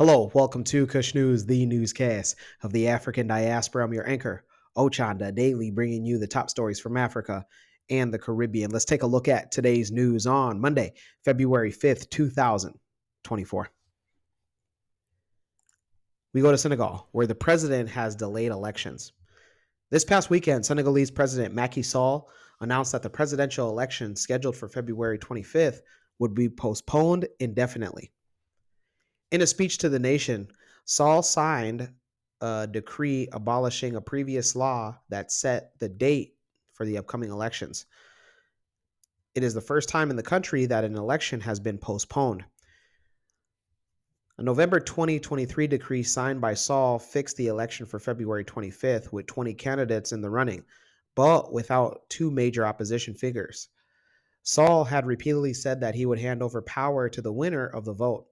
Hello, welcome to Kush News, the newscast of the African diaspora. I'm your anchor, Ochanda, daily bringing you the top stories from Africa and the Caribbean. Let's take a look at today's news on Monday, February 5th, 2024. We go to Senegal, where the president has delayed elections. This past weekend, Senegalese President Macky Sall announced that the presidential election scheduled for February 25th would be postponed indefinitely. In a speech to the nation, Sall signed a decree abolishing a previous law that set the date for the upcoming elections. It is the first time in the country that an election has been postponed. A November 2023 decree signed by Sall fixed the election for February 25th with 20 candidates in the running, but without two major opposition figures. Sall had repeatedly said that he would hand over power to the winner of the vote.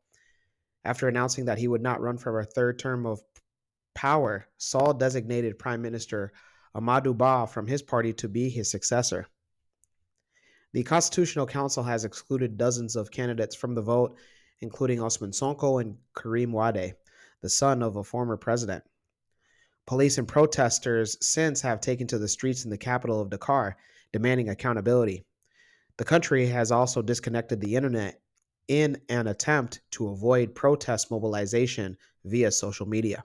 After announcing that he would not run for a third term of power, Sall designated Prime Minister Amadou Ba from his party to be his successor. The Constitutional Council has excluded dozens of candidates from the vote, including Ousmane Sonko and Karim Wade, the son of a former president. Police and protesters since have taken to the streets in the capital of Dakar, demanding accountability. The country has also disconnected the internet in an attempt to avoid protest mobilization via social media.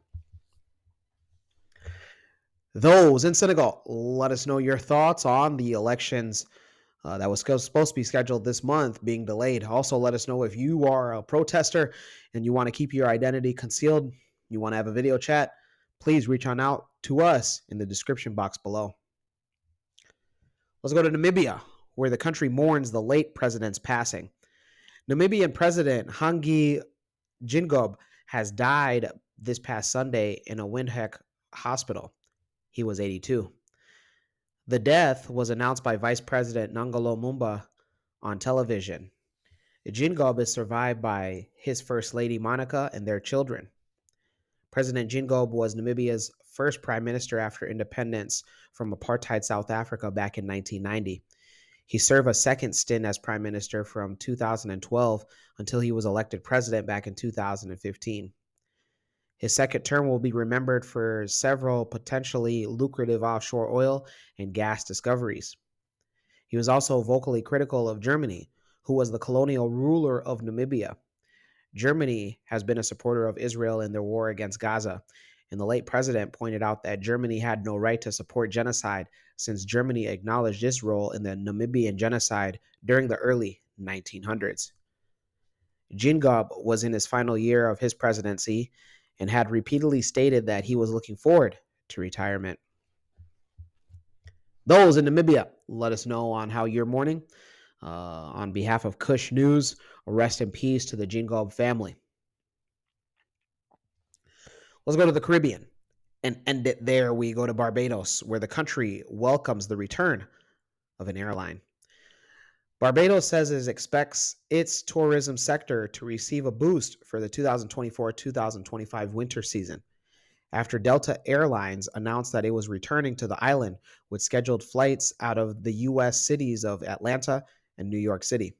Those in Senegal, let us know your thoughts on the elections that was supposed to be scheduled this month being delayed. Also, let us know if you are a protester and you want to keep your identity concealed, you want to have a video chat, please reach on out to us in the description box below. Let's go to Namibia, where the country mourns the late president's passing. Namibian President Hage Geingob has died this past Sunday in a Windhoek hospital. He was 82. The death was announced by Vice President Nangolo Mumba on television. Geingob is survived by his First Lady Monica and their children. President Geingob was Namibia's first prime minister after independence from apartheid South Africa back in 1990. He served a second stint as prime minister from 2012 until he was elected president back in 2015. His second term will be remembered for several potentially lucrative offshore oil and gas discoveries. He was also vocally critical of Germany, who was the colonial ruler of Namibia. Germany has been a supporter of Israel in their war against Gaza, and the late president pointed out that Germany had no right to support genocide since Germany acknowledged its role in the Namibian genocide during the early 1900s. Geingob was in his final year of his presidency and had repeatedly stated that he was looking forward to retirement. Those in Namibia, let us know on how you're mourning. On behalf of Kush News, rest in peace to the Geingob family. Let's go to the Caribbean and end it there. We go to Barbados, where the country welcomes the return of an airline. Barbados says it expects its tourism sector to receive a boost for the 2024-2025 winter season after Delta Airlines announced that it was returning to the island with scheduled flights out of the U.S. cities of Atlanta and New York City.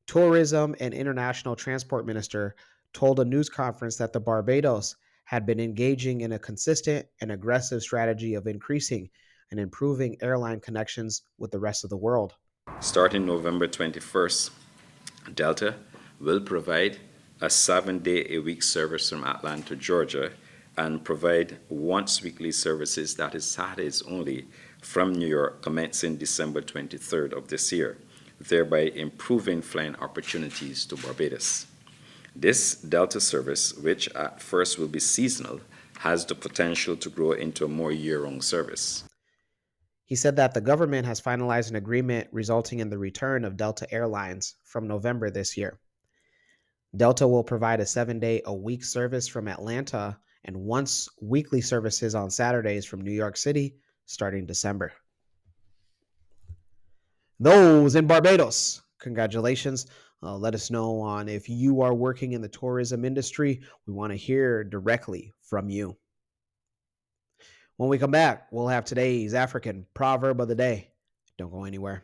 Tourism and International Transport Minister told a news conference that the Barbados had been engaging in a consistent and aggressive strategy of increasing and improving airline connections with the rest of the world. Starting November 21st, Delta will provide a 7-day-a-week service from Atlanta, Georgia, and provide once-weekly services, that is Saturdays only, from New York commencing December 23rd of this year, thereby improving flying opportunities to Barbados. This Delta service, which at first will be seasonal, has the potential to grow into a more year-round service. He said that the government has finalized an agreement resulting in the return of Delta Airlines from November this year. Delta will provide a 7-day-a-week service from Atlanta and once weekly services on Saturdays from New York City starting December. Those in Barbados, congratulations. Let us know on if you are working in the tourism industry. We want to hear directly from you. When we come back, we'll have today's African proverb of the day. Don't go anywhere.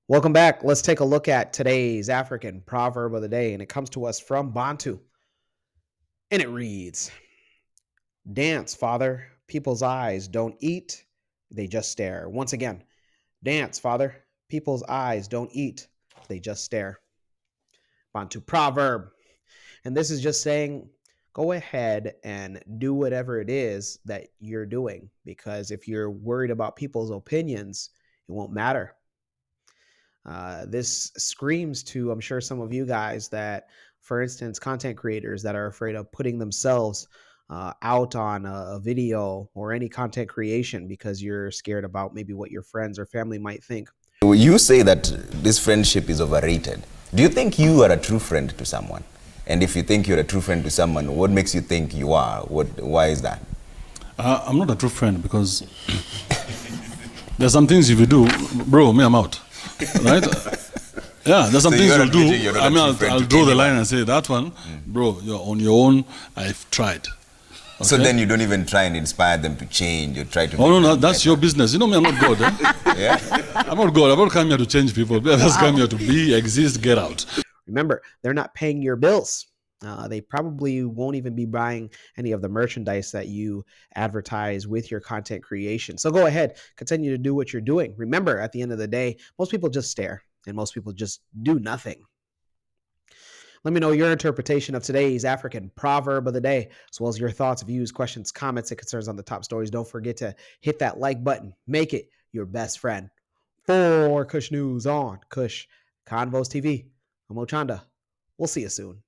Welcome back. Let's take a look at today's African proverb of the day, and it comes to us from Bantu. And it reads, dance, father. People's eyes don't eat, they just stare. Once again, dance, father. People's eyes don't eat, they just stare. Bantu proverb. And this is just saying, go ahead and do whatever it is that you're doing, because if you're worried about people's opinions, it won't matter. This screams to, I'm sure, some of you guys that, for instance, content creators that are afraid of putting themselves out on a video or any content creation because you're scared about maybe what your friends or family might think. You say that this friendship is overrated. Do you think you are a true friend to someone? And if you think you're a true friend to someone, what makes you think you are? Why is that? I'm not a true friend because there's some things if you do, bro, me, I'm out. Right? Yeah, there's some things you'll do. I mean, I'll draw the line and say, that one, bro, you're on your own, I've tried. Okay? So then you don't even try and inspire them to change. You try to. Oh, no, that's your business. You know me, I'm not God. Yeah? I'm not God. I'm not coming here to change people. I'm just coming here to be, exist, get out. Remember, they're not paying your bills. They probably won't even be buying any of the merchandise that you advertise with your content creation. So go ahead, continue to do what you're doing. Remember, at the end of the day, most people just stare and most people just do nothing. Let me know your interpretation of today's African proverb of the day, as well as your thoughts, views, questions, comments, and concerns on the top stories. Don't forget to hit that like button. Make it your best friend. For Kush News on Kush Convos TV, I'm Ochanda. We'll see you soon.